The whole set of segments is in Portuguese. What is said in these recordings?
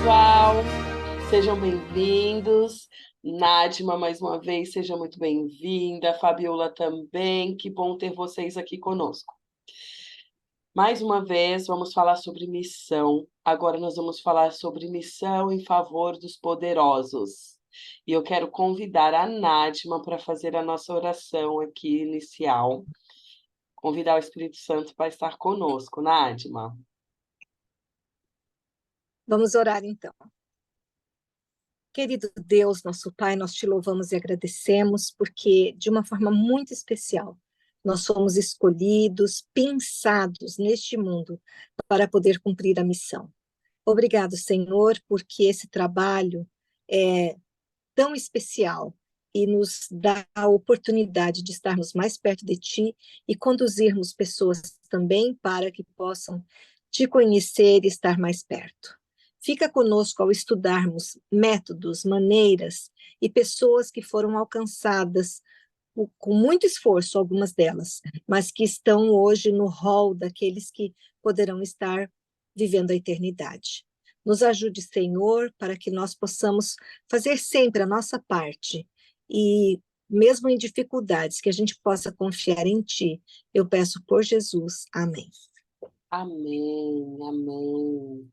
pessoal, sejam bem-vindos. Nádima, mais uma vez, seja muito bem-vinda. Fabiola também, que bom ter vocês aqui conosco. Mais uma vez, vamos falar sobre missão. Agora nós vamos falar sobre missão em favor dos poderosos. E eu quero convidar a Nádima para fazer a nossa oração aqui inicial. Convidar o Espírito Santo para estar conosco. Nádima. Vamos orar então. Querido Deus, nosso Pai, nós te louvamos e agradecemos porque, de uma forma muito especial, nós fomos escolhidos, pensados neste mundo para poder cumprir a missão. Obrigado, Senhor, porque esse trabalho é tão especial e nos dá a oportunidade de estarmos mais perto de Ti e conduzirmos pessoas também para que possam Te conhecer e estar mais perto. Fica conosco ao estudarmos métodos, maneiras e pessoas que foram alcançadas com muito esforço, algumas delas, mas que estão hoje no hall daqueles que poderão estar vivendo a eternidade. Nos ajude, Senhor, para que nós possamos fazer sempre a nossa parte e, mesmo em dificuldades, que a gente possa confiar em Ti. Eu peço por Jesus. Amém. Amém, amém.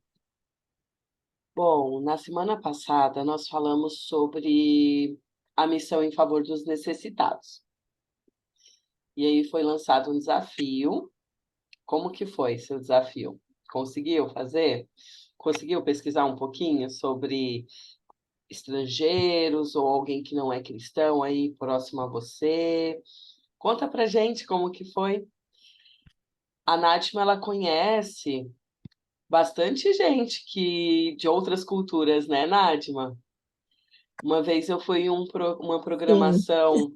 Bom, na semana passada nós falamos sobre a missão em favor dos necessitados. E aí foi lançado um desafio. Como que foi seu desafio? Conseguiu fazer? Conseguiu pesquisar um pouquinho sobre estrangeiros ou alguém que não é cristão aí próximo a você? Conta pra gente como que foi. A Nátima, ela conhece bastante gente de outras culturas, né, Nádima? Uma vez eu fui em uma Sim. programação,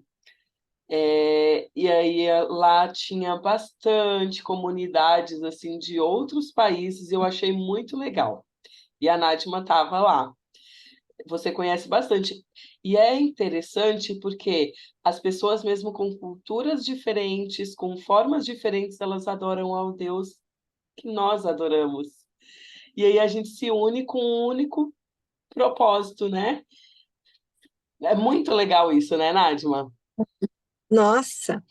e aí lá tinha bastante comunidades assim de outros países, e eu achei muito legal. E a Nádima estava lá. Você conhece bastante. E é interessante porque as pessoas, mesmo com culturas diferentes, com formas diferentes, elas adoram ao Deus que nós adoramos. E aí a gente se une com um único propósito, né? É muito legal isso, né, Nádima? Nossa,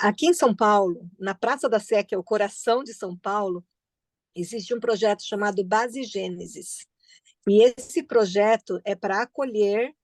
aqui em São Paulo, na Praça da Sé, que é o coração de São Paulo, existe um projeto chamado Base Gênesis. E esse projeto é para acolher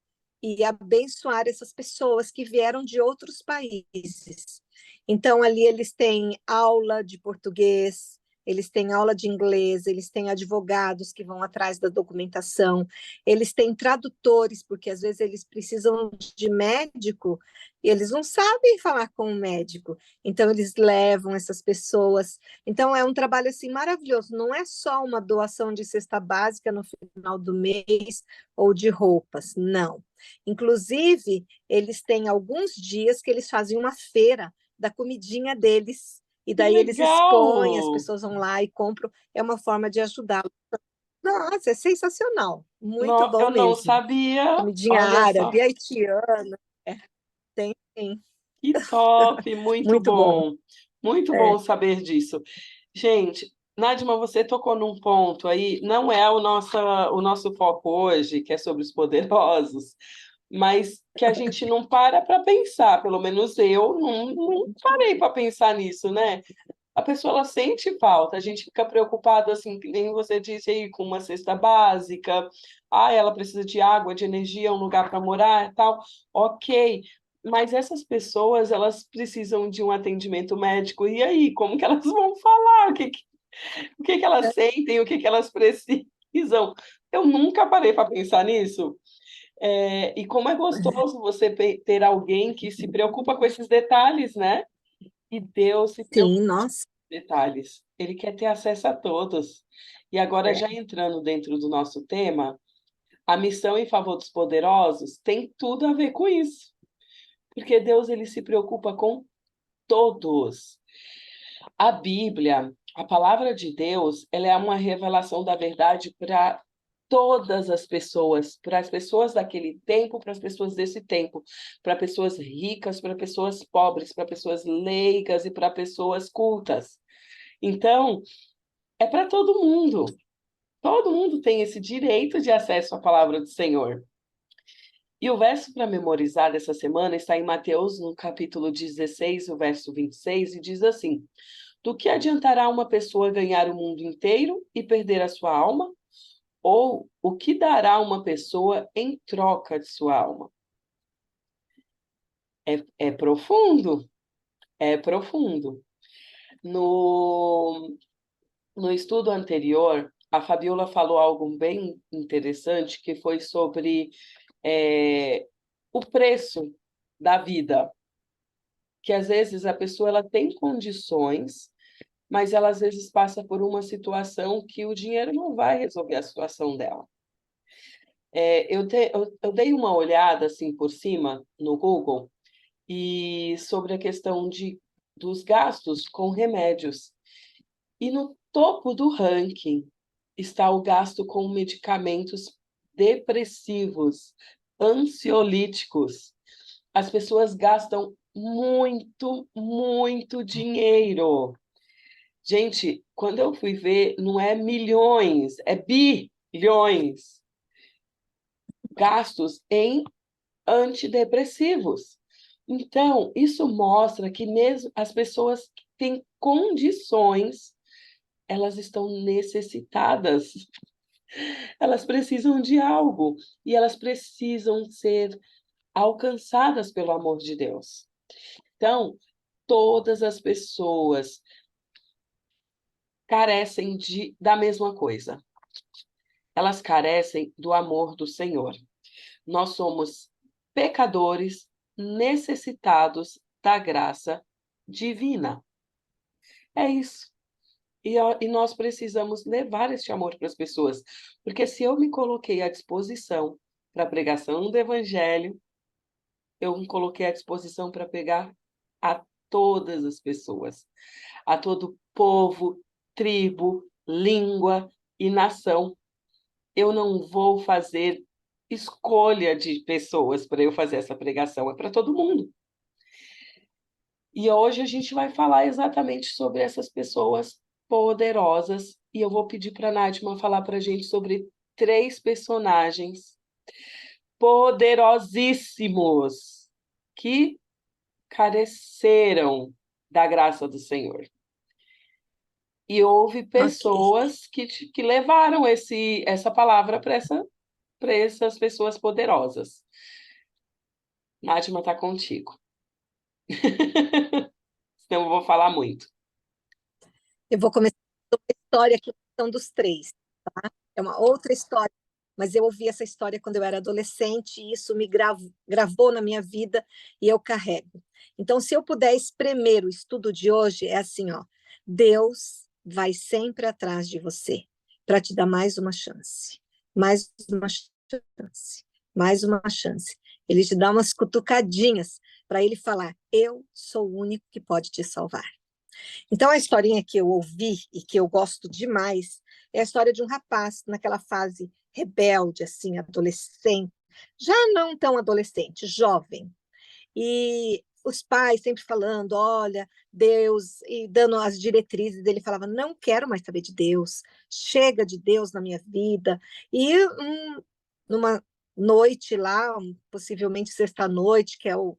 e abençoar essas pessoas que vieram de outros países. Então, ali eles têm aula de português, eles têm aula de inglês, eles têm advogados que vão atrás da documentação, eles têm tradutores, porque às vezes eles precisam de médico e eles não sabem falar com o médico, então eles levam essas pessoas. Então é um trabalho assim maravilhoso, não é só uma doação de cesta básica no final do mês ou de roupas, não. Inclusive, eles têm alguns dias que eles fazem uma feira da comidinha deles, e Que daí eles expõem, as legal! pessoas vão lá e compram, é uma forma de ajudá-los. Nossa, é sensacional, muito Não, bom eu não mesmo. sabia. Comidinha Olha árabe, só, haitiana, é, tem, que top! muito bom. Muito É, bom saber disso. Gente, Nádima, você tocou num ponto aí, não é o nosso foco hoje, que é sobre os poderosos, mas que a gente não para pensar, pelo menos eu não parei para pensar nisso, né? A pessoa ela sente falta, a gente fica preocupado, assim, que nem você disse aí, com uma cesta básica, ela precisa de água, de energia, um lugar para morar e tal, ok, mas essas pessoas, elas precisam de um atendimento médico, e aí, como que elas vão falar? O que que elas sentem, o que que elas precisam? Eu nunca parei para pensar nisso. E como é gostoso você ter alguém que se preocupa com esses detalhes, né? E Deus se preocupa sim, nossa. detalhes. Ele quer ter acesso a todos. E agora, É. já entrando dentro do nosso tema, a missão em favor dos poderosos tem tudo a ver com isso. Porque Deus ele se preocupa com todos. A Bíblia, a palavra de Deus, ela é uma revelação da verdade para todas as pessoas, para as pessoas daquele tempo, para as pessoas desse tempo, para pessoas ricas, para pessoas pobres, para pessoas leigas e para pessoas cultas. Então, é para todo mundo. Todo mundo tem esse direito de acesso à palavra do Senhor. E o verso para memorizar dessa semana está em Mateus, no capítulo 16, o verso 26, e diz assim: do que adiantará uma pessoa ganhar o mundo inteiro e perder a sua alma? Ou o que dará uma pessoa em troca de sua alma? É profundo, é profundo. No estudo anterior, a Fabiola falou algo bem interessante, que foi sobre o preço da vida, que às vezes a pessoa ela tem condições, mas ela às vezes passa por uma situação que o dinheiro não vai resolver a situação dela. Eu dei uma olhada assim por cima no Google e sobre a questão dos gastos com remédios. E no topo do ranking está o gasto com medicamentos depressivos, ansiolíticos. As pessoas gastam muito, muito dinheiro. Gente, quando eu fui ver, não é milhões, é bilhões gastos em antidepressivos. Então, isso mostra que mesmo as pessoas que têm condições, elas estão necessitadas, elas precisam de algo e elas precisam ser alcançadas pelo amor de Deus. Então, todas as pessoas carecem da mesma coisa. Elas carecem do amor do Senhor. Nós somos pecadores necessitados da graça divina. É isso. E nós precisamos levar este amor para as pessoas, porque se eu me coloquei à disposição para a pregação do Evangelho, eu me coloquei à disposição para pegar a todas as pessoas, a todo povo, tribo, língua e nação. Eu não vou fazer escolha de pessoas para eu fazer essa pregação, é para todo mundo. E hoje a gente vai falar exatamente sobre essas pessoas poderosas, e eu vou pedir para a Nadima falar para a gente sobre 3 personagens poderosíssimos que careceram da graça do Senhor. E houve Ok. pessoas que levaram essa palavra para essas pessoas poderosas. Nadima, está contigo. Senão eu vou falar muito. Eu vou começar com uma história que são dos três, tá? É uma outra história, mas eu ouvi essa história quando eu era adolescente e isso me gravou na minha vida e eu carrego. Então, se eu puder espremer o estudo de hoje, é assim, ó: Deus vai sempre atrás de você para te dar mais uma chance, mais uma chance, mais uma chance. Ele te dá umas cutucadinhas para ele falar: eu sou o único que pode te salvar. Então, a historinha que eu ouvi e que eu gosto demais é a história de um rapaz naquela fase rebelde, assim, adolescente, já não tão adolescente, jovem. E os pais sempre falando, olha, Deus, e dando as diretrizes, ele falava, não quero mais saber de Deus, chega de Deus na minha vida. E numa noite lá, possivelmente sexta-noite, que é o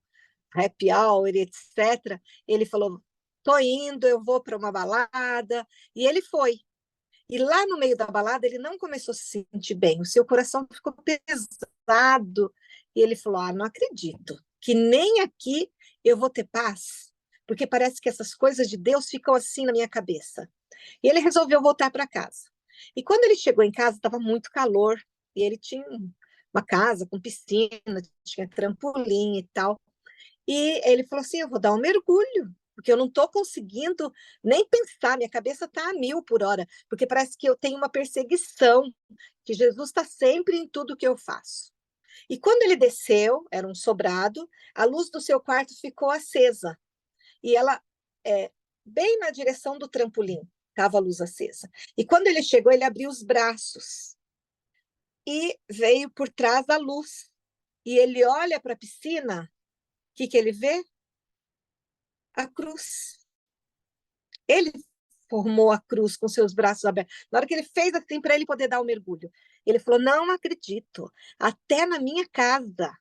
happy hour, etc., ele falou, tô indo, eu vou para uma balada, e ele foi. E lá no meio da balada, ele não começou a se sentir bem, o seu coração ficou pesado, e ele falou, não acredito, que nem aqui eu vou ter paz, porque parece que essas coisas de Deus ficam assim na minha cabeça. E ele resolveu voltar para casa. E quando ele chegou em casa, estava muito calor, e ele tinha uma casa com piscina, tinha trampolim e tal. E ele falou assim: eu vou dar um mergulho, porque eu não estou conseguindo nem pensar, minha cabeça está a 1000 por hora, porque parece que eu tenho uma perseguição, que Jesus está sempre em tudo que eu faço. E quando ele desceu, era um sobrado, a luz do seu quarto ficou acesa, e ela, é, bem na direção do trampolim, estava a luz acesa. E quando ele chegou, ele abriu os braços e veio por trás da luz. E ele olha para a piscina, o que ele vê? A cruz. Ele formou a cruz com seus braços abertos. Na hora que ele fez assim para ele poder dar o mergulho, ele falou: não acredito, até na minha casa,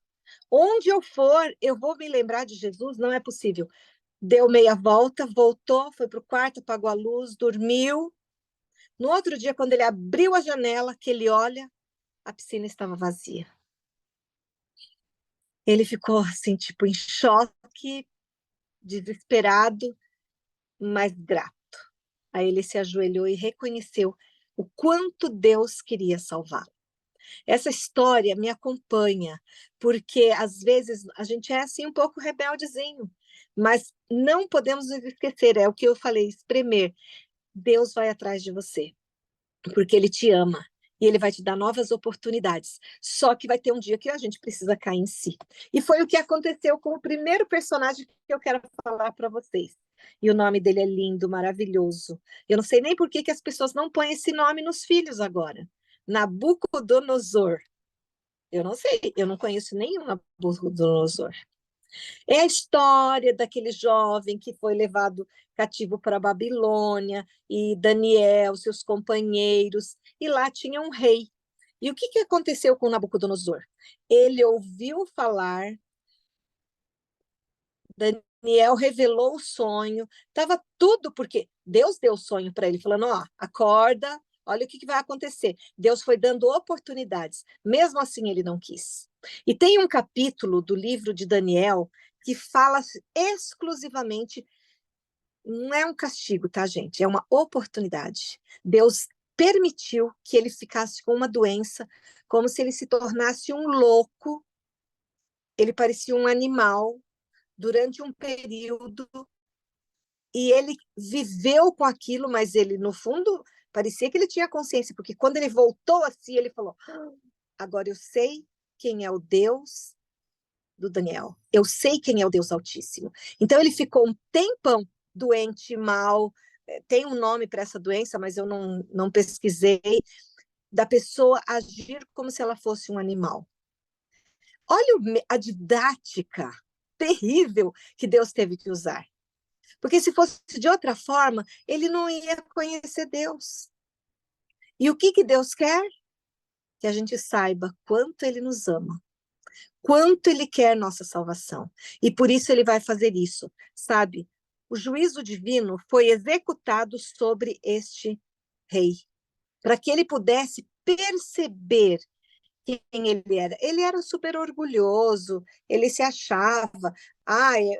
onde eu for, eu vou me lembrar de Jesus, não é possível. Deu meia volta, voltou, foi para o quarto, apagou a luz, dormiu. No outro dia, quando ele abriu a janela, que ele olha, a piscina estava vazia. Ele ficou assim, tipo, em choque, desesperado, mas grato. Aí ele se ajoelhou e reconheceu o quanto Deus queria salvá-lo. Essa história me acompanha, porque às vezes a gente é assim um pouco rebeldezinho, mas não podemos nos esquecer, é o que eu falei, espremer. Deus vai atrás de você, porque Ele te ama. E ele vai te dar novas oportunidades. Só que vai ter um dia que a gente precisa cair em si. E foi o que aconteceu com o primeiro personagem que eu quero falar para vocês. E o nome dele é lindo, maravilhoso. Eu não sei nem por que as pessoas não põem esse nome nos filhos agora. Nabucodonosor. Eu não sei, eu não conheço nenhum Nabucodonosor. É a história daquele jovem que foi levado cativo para a Babilônia, e Daniel, seus companheiros, e lá tinha um rei. E o que aconteceu com Nabucodonosor? Ele ouviu falar, Daniel revelou o sonho, estava tudo, porque Deus deu o sonho para ele, falando: ó, acorda, olha o que vai acontecer. Deus foi dando oportunidades, mesmo assim ele não quis. E tem um capítulo do livro de Daniel que fala exclusivamente, não é um castigo, tá, gente? É uma oportunidade. Deus permitiu que ele ficasse com uma doença, como se ele se tornasse um louco, ele parecia um animal durante um período, e ele viveu com aquilo, mas ele, no fundo, parecia que ele tinha consciência, porque quando ele voltou assim, ele falou: agora eu sei quem é o Deus do Daniel, eu sei quem é o Deus Altíssimo. Então ele ficou um tempão doente, mal, tem um nome para essa doença, mas eu não pesquisei, da pessoa agir como se ela fosse um animal. Olha a didática terrível que Deus teve que usar. Porque se fosse de outra forma, ele não ia conhecer Deus. E o que Deus quer? Que a gente saiba quanto ele nos ama, quanto ele quer nossa salvação. E por isso ele vai fazer isso, sabe? O juízo divino foi executado sobre este rei, para que ele pudesse perceber quem ele era. Ele era super orgulhoso, ele se achava: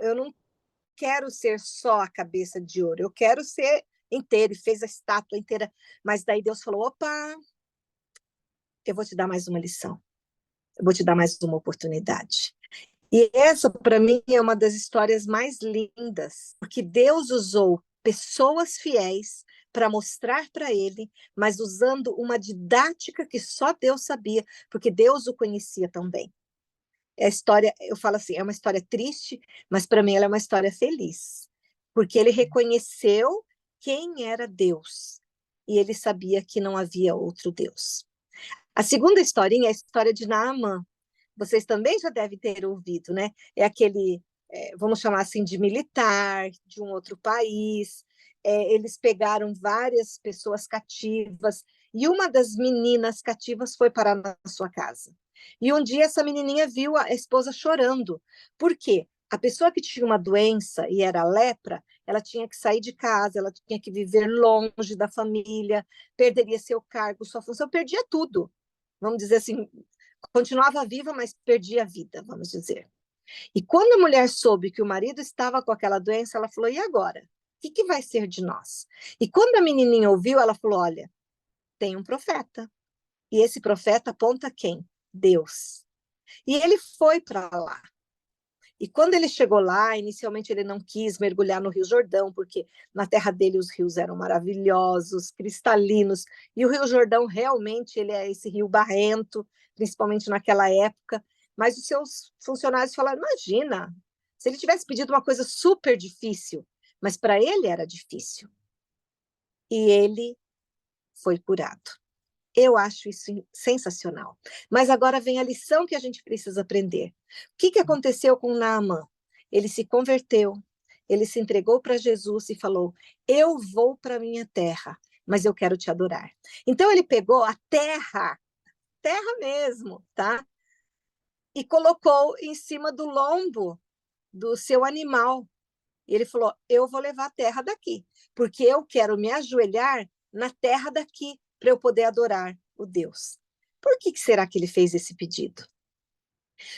eu não quero ser só a cabeça de ouro, eu quero ser inteiro, e fez a estátua inteira. Mas daí Deus falou: opa, eu vou te dar mais uma lição, eu vou te dar mais uma oportunidade. E essa, para mim, é uma das histórias mais lindas, porque Deus usou pessoas fiéis para mostrar para ele, mas usando uma didática que só Deus sabia, porque Deus o conhecia tão bem. A história, eu falo assim, é uma história triste, mas para mim ela é uma história feliz, porque ele reconheceu quem era Deus, e ele sabia que não havia outro Deus. A segunda historinha é a história de Naamã. Vocês também já devem ter ouvido, né? É aquele, vamos chamar assim, de militar, de um outro país. Eles pegaram várias pessoas cativas, e uma das meninas cativas foi parar na sua casa. E um dia essa menininha viu a esposa chorando. Por quê? A pessoa que tinha uma doença e era lepra, ela tinha que sair de casa, ela tinha que viver longe da família, perderia seu cargo, sua função, perdia tudo. Vamos dizer assim, continuava viva, mas perdia a vida, vamos dizer. E quando a mulher soube que o marido estava com aquela doença, ela falou: e agora? O que vai ser de nós? E quando a menininha ouviu, ela falou: olha, tem um profeta. E esse profeta aponta quem? Deus. E ele foi para lá. E quando ele chegou lá, inicialmente ele não quis mergulhar no Rio Jordão, porque na terra dele os rios eram maravilhosos, cristalinos, e o Rio Jordão realmente ele é esse rio barrento, principalmente naquela época. Mas os seus funcionários falaram: imagina, se ele tivesse pedido uma coisa super difícil, mas para ele era difícil. E ele foi curado. Eu acho isso sensacional. Mas agora vem a lição que a gente precisa aprender. O que aconteceu com Naamã? Ele se converteu, ele se entregou para Jesus e falou: eu vou para minha terra, mas eu quero te adorar. Então ele pegou a terra, terra mesmo, tá? E colocou em cima do lombo do seu animal. E ele falou: eu vou levar a terra daqui, porque eu quero me ajoelhar na terra daqui para eu poder adorar o Deus. Por que será que ele fez esse pedido?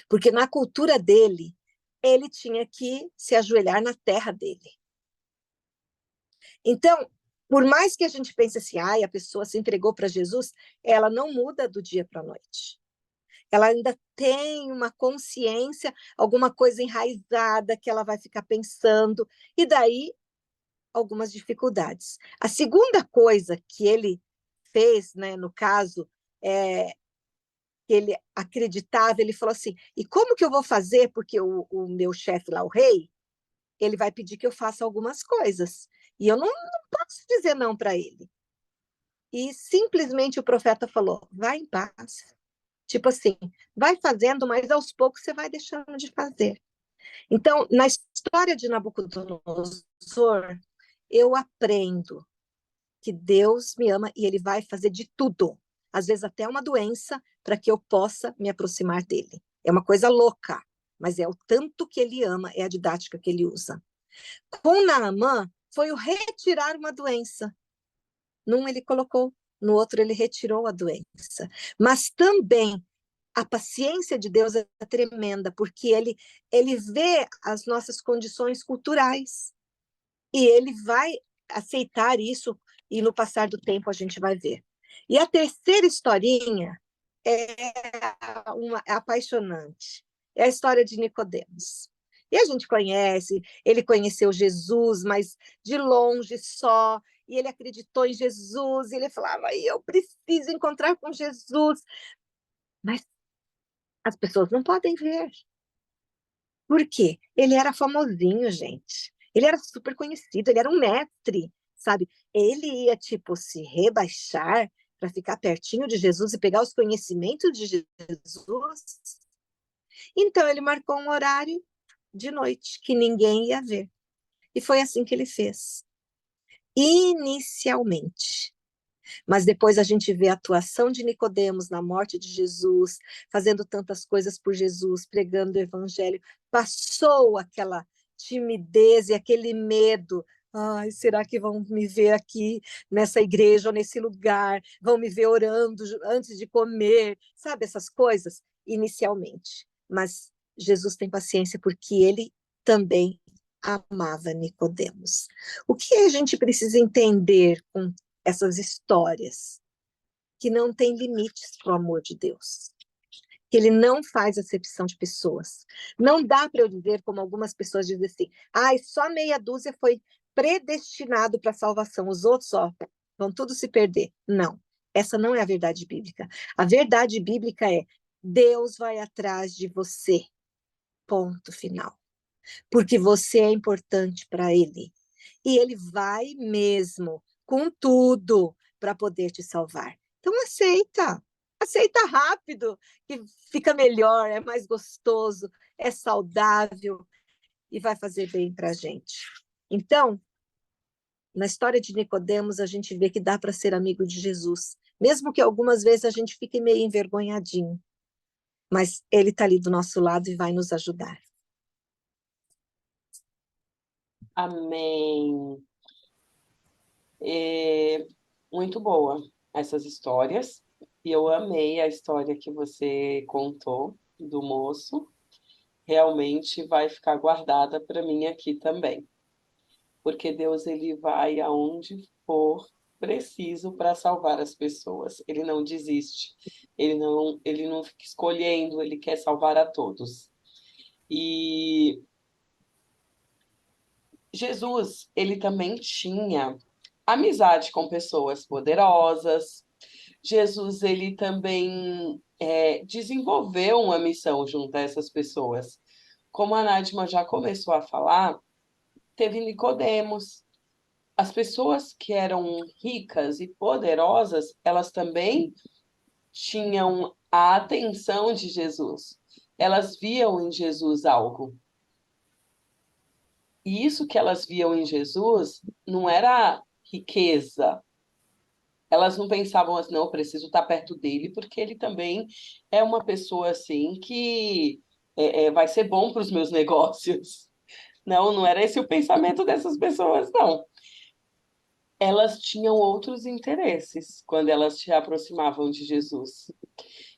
Porque na cultura dele, ele tinha que se ajoelhar na terra dele. Então, por mais que a gente pense assim, a pessoa se entregou para Jesus, ela não muda do dia para a noite. Ela ainda tem uma consciência, alguma coisa enraizada que ela vai ficar pensando, e daí algumas dificuldades. A segunda coisa que ele fez, né, no caso, que ele acreditava, ele falou assim, e como que eu vou fazer, porque o meu chefe lá, o rei, ele vai pedir que eu faça algumas coisas, e eu não posso dizer não para ele. E simplesmente o profeta falou, vai em paz. Tipo assim, vai fazendo, mas aos poucos você vai deixando de fazer. Então, na história de Nabucodonosor, eu aprendo que Deus me ama e ele vai fazer de tudo, às vezes até uma doença, para que eu possa me aproximar dele. É uma coisa louca, mas é o tanto que ele ama, é a didática que ele usa. Com Naamã, foi o retirar uma doença. Num ele colocou, no outro ele retirou a doença. Mas também a paciência de Deus é tremenda, porque ele vê as nossas condições culturais e ele vai aceitar isso e no passar do tempo a gente vai ver. E a terceira historinha é apaixonante. É a história de Nicodemos. E a gente conhece, ele conheceu Jesus, mas de longe só, e ele acreditou em Jesus, e ele falava, eu preciso encontrar com Jesus. Mas as pessoas não podem ver. Por quê? Ele era famosinho, gente. Ele era super conhecido, ele era um mestre, sabe? Ele ia, tipo, se rebaixar para ficar pertinho de Jesus e pegar os conhecimentos de Jesus. Então, ele marcou um horário de noite que ninguém ia ver. E foi assim que ele fez. Inicialmente. Mas depois a gente vê a atuação de Nicodemos na morte de Jesus, fazendo tantas coisas por Jesus, pregando o evangelho, passou aquela timidez e aquele medo. Ai, será que vão me ver aqui nessa igreja ou nesse lugar? Vão me ver orando antes de comer? Sabe essas coisas? Inicialmente. Mas Jesus tem paciência porque ele também amava Nicodemos. O que a gente precisa entender com essas histórias, que não tem limites para o amor de Deus, que ele não faz acepção de pessoas. Não dá para eu dizer, como algumas pessoas dizem assim, só meia dúzia foi predestinado para a salvação, os outros vão tudo se perder. Não, essa não é a verdade bíblica. A verdade bíblica é, Deus vai atrás de você, ponto final. Porque você é importante para ele. E ele vai mesmo, com tudo, para poder te salvar. Então aceita, aceita rápido, que fica melhor, é mais gostoso, é saudável e vai fazer bem para a gente. Então, na história de Nicodemos, a gente vê que dá para ser amigo de Jesus, mesmo que algumas vezes a gente fique meio envergonhadinho, mas ele está ali do nosso lado e vai nos ajudar. Amém. Muito boa essas histórias. E eu amei a história que você contou do moço. Realmente vai ficar guardada para mim aqui também. Porque Deus ele vai aonde for preciso para salvar as pessoas. Ele não desiste. Ele não fica escolhendo, ele quer salvar a todos. E Jesus, ele também tinha amizade com pessoas poderosas. Jesus, ele também desenvolveu uma missão junto a essas pessoas. Como a Nadima já começou a falar, teve Nicodemos. As pessoas que eram ricas e poderosas, elas também tinham a atenção de Jesus. Elas viam em Jesus algo. E isso que elas viam em Jesus não era riqueza. Elas não pensavam assim, não, eu preciso estar perto dele, porque ele também é uma pessoa assim que vai ser bom para os meus negócios. Não, não era esse o pensamento dessas pessoas, não. Elas tinham outros interesses quando elas se aproximavam de Jesus.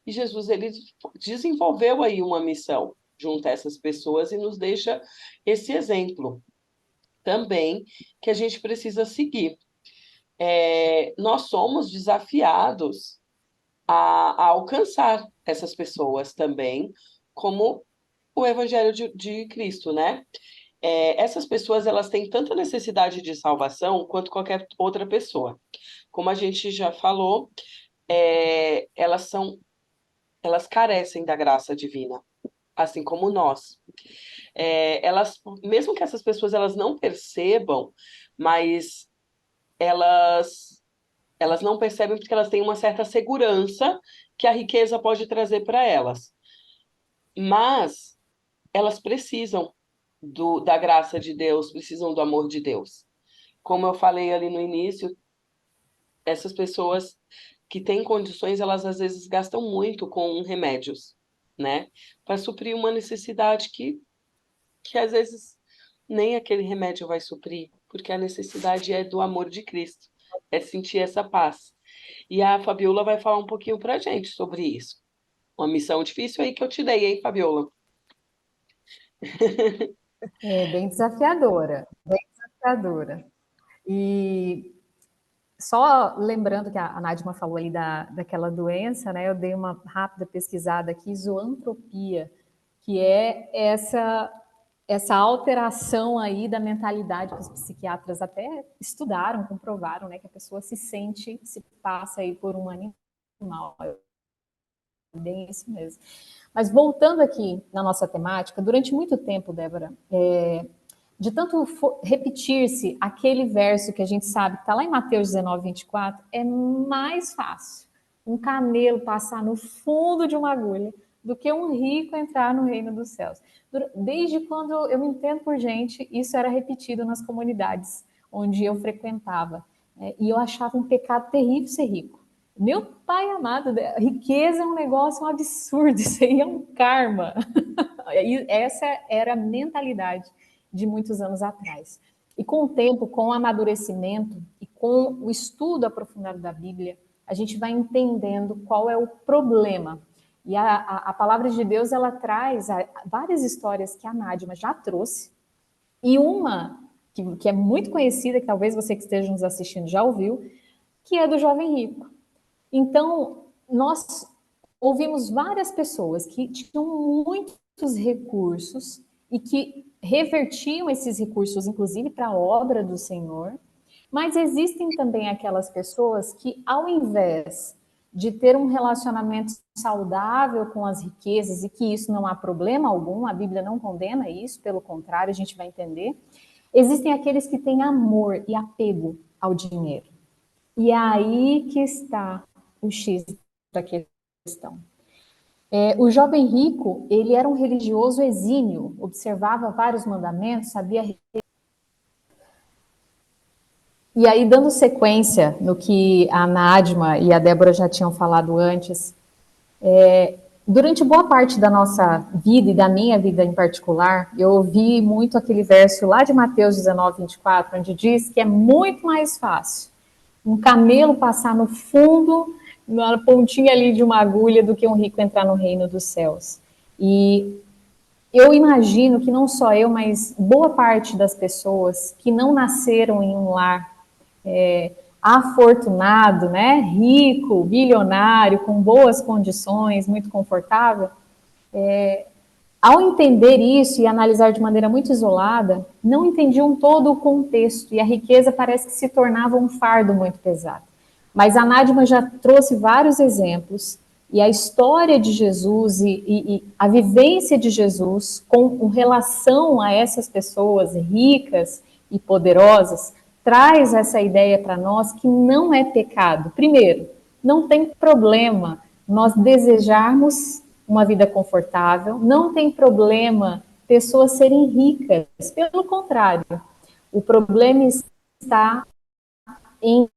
E Jesus, ele desenvolveu aí uma missão junto a essas pessoas e nos deixa esse exemplo também que a gente precisa seguir. Nós somos desafiados a alcançar essas pessoas também, como o Evangelho de Cristo, né? Essas pessoas, elas têm tanta necessidade de salvação quanto qualquer outra pessoa. Como a gente já falou, elas carecem da graça divina, assim como nós. Mesmo que essas pessoas elas não percebam, mas elas não percebem porque elas têm uma certa segurança que a riqueza pode trazer para elas. Mas elas precisam da graça de Deus, precisam do amor de Deus. Como eu falei ali no início, essas pessoas que têm condições, elas às vezes gastam muito com remédios, né? Para suprir uma necessidade que às vezes nem aquele remédio vai suprir, porque a necessidade é do amor de Cristo, é sentir essa paz. E a Fabiola vai falar um pouquinho para a gente sobre isso. Uma missão difícil aí que eu te dei, hein, Fabiola? Bem desafiadora, bem desafiadora. E só lembrando que a Nadima falou aí daquela doença, né? Eu dei uma rápida pesquisada aqui, zoantropia, que é essa alteração aí da mentalidade que os psiquiatras até estudaram, comprovaram, né? Que a pessoa se passa aí por um animal. Bem isso mesmo. Mas voltando aqui na nossa temática, durante muito tempo, Débora, de tanto repetir-se aquele verso que a gente sabe que está lá em Mateus 19, 24, é mais fácil um camelo passar no fundo de uma agulha do que um rico entrar no reino dos céus. Desde quando eu me entendo por gente, isso era repetido nas comunidades onde eu frequentava. E eu achava um pecado terrível ser rico. Meu pai amado, riqueza é um negócio um absurdo, isso aí é um karma. E essa era a mentalidade de muitos anos atrás. E com o tempo, com o amadurecimento e com o estudo aprofundado da Bíblia, a gente vai entendendo qual é o problema. E a palavra de Deus, ela traz várias histórias que a Nadima já trouxe, e uma que é muito conhecida, que talvez você que esteja nos assistindo já ouviu, que é do jovem rico. Então, nós ouvimos várias pessoas que tinham muitos recursos e que revertiam esses recursos, inclusive, para a obra do Senhor, mas existem também aquelas pessoas que, ao invés de ter um relacionamento saudável com as riquezas, e que isso não há problema algum, a Bíblia não condena isso, pelo contrário, a gente vai entender, existem aqueles que têm amor e apego ao dinheiro. E é aí que está o X da questão. O jovem rico, ele era um religioso exímio, observava vários mandamentos, sabia... E aí, dando sequência no que a Nadima e a Débora já tinham falado antes, durante boa parte da nossa vida, e da minha vida em particular, eu ouvi muito aquele verso lá de Mateus 19, 24, onde diz que é muito mais fácil um camelo passar no fundo, na pontinha ali de uma agulha, do que um rico entrar no reino dos céus. E eu imagino que não só eu, mas boa parte das pessoas que não nasceram em um lar afortunado, né, rico, bilionário, com boas condições, muito confortável, ao entender isso e analisar de maneira muito isolada, não entendiam todo o contexto, e a riqueza parece que se tornava um fardo muito pesado. Mas a Nadima já trouxe vários exemplos, e a história de Jesus e a vivência de Jesus com relação a essas pessoas ricas e poderosas, traz essa ideia para nós que não é pecado. Primeiro, não tem problema nós desejarmos uma vida confortável, não tem problema pessoas serem ricas. Pelo contrário, o problema está em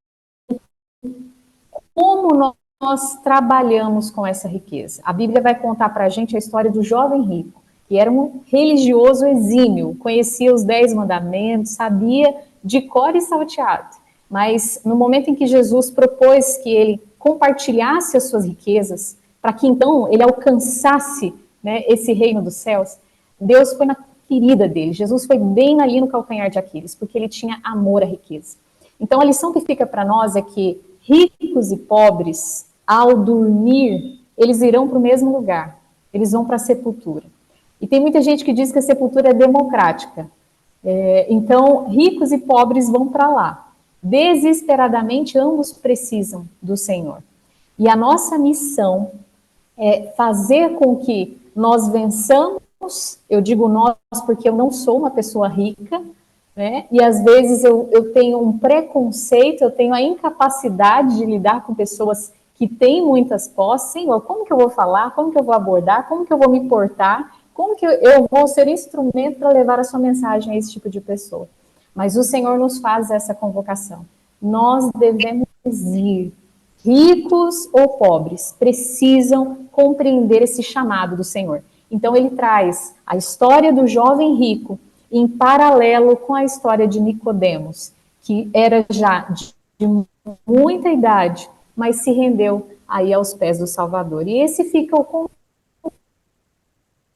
como nós trabalhamos com essa riqueza. A Bíblia vai contar para a gente a história do jovem rico, que era um religioso exímio, conhecia os 10 mandamentos, sabia de cor e salteado. Mas no momento em que Jesus propôs que ele compartilhasse as suas riquezas, para que então ele alcançasse, né, esse reino dos céus, Deus foi na ferida dele. Jesus foi bem ali no calcanhar de Aquiles, porque ele tinha amor à riqueza. Então a lição que fica para nós é que ricos e pobres, ao dormir, eles irão para o mesmo lugar. Eles vão para a sepultura. E tem muita gente que diz que a sepultura é democrática. Então, ricos e pobres vão para lá. Desesperadamente, ambos precisam do Senhor. E a nossa missão é fazer com que nós vençamos, eu digo nós porque eu não sou uma pessoa rica, né? E às vezes eu tenho um preconceito, eu tenho a incapacidade de lidar com pessoas que têm muitas posses. Senhor, como que eu vou falar? Como que eu vou abordar? Como que eu vou me portar? Como que eu vou ser instrumento para levar a sua mensagem a esse tipo de pessoa? Mas o Senhor nos faz essa convocação. Nós devemos ir, ricos ou pobres, precisam compreender esse chamado do Senhor. Então ele traz a história do jovem rico em paralelo com a história de Nicodemos, que era já de muita idade, mas se rendeu aí aos pés do Salvador. E esse fica o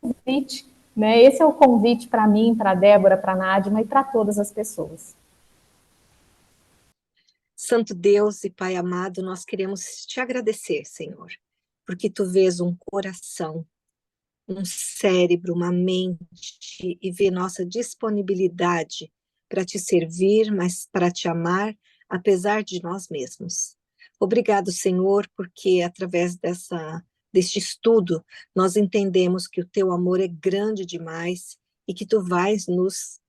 convite, né? Esse é o convite para mim, para a Débora, para a Nádima e para todas as pessoas. Santo Deus e Pai amado, nós queremos te agradecer, Senhor, porque tu vês um coração, um cérebro, uma mente e vê nossa disponibilidade para te servir, mas para te amar, apesar de nós mesmos. Obrigado, Senhor, porque através deste estudo nós entendemos que o teu amor é grande demais e que tu vais nos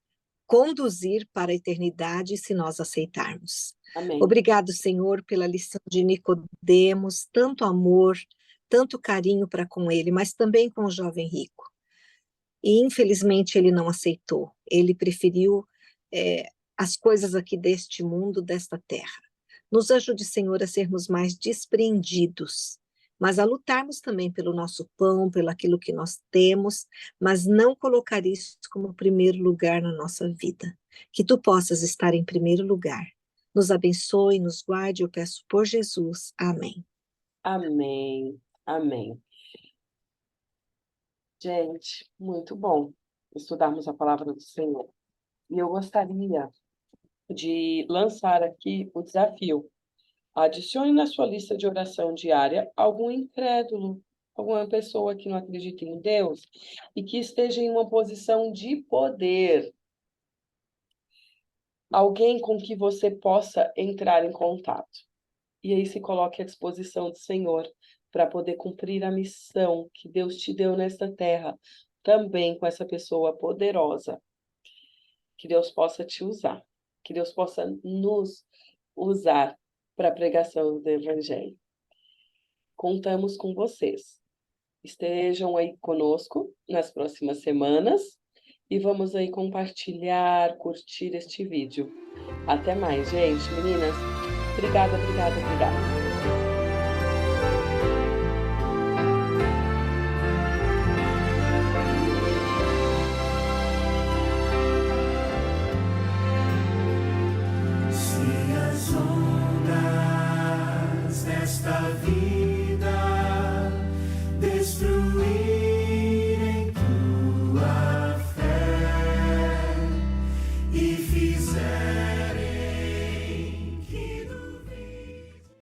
conduzir para a eternidade se nós aceitarmos. Amém. Obrigado, Senhor, pela lição de Nicodemos, tanto amor, tanto carinho para com ele, mas também com o jovem rico. E infelizmente ele não aceitou, ele preferiu as coisas aqui deste mundo, desta terra. Nos ajude, Senhor, a sermos mais despreendidos, mas a lutarmos também pelo nosso pão, pelo aquilo que nós temos, mas não colocar isso como primeiro lugar na nossa vida. Que tu possas estar em primeiro lugar. Nos abençoe, nos guarde, eu peço por Jesus. Amém. Amém. Amém. Gente, muito bom estudarmos a palavra do Senhor. E eu gostaria de lançar aqui o desafio. Adicione na sua lista de oração diária algum incrédulo, alguma pessoa que não acredita em Deus e que esteja em uma posição de poder. Alguém com que você possa entrar em contato. E aí se coloque à disposição do Senhor para poder cumprir a missão que Deus te deu nesta terra, também com essa pessoa poderosa. Que Deus possa te usar, que Deus possa nos usar para a pregação do Evangelho. Contamos com vocês. Estejam aí conosco nas próximas semanas e vamos aí compartilhar, curtir este vídeo. Até mais, gente. Meninas, obrigada, obrigada, obrigada. Esta vida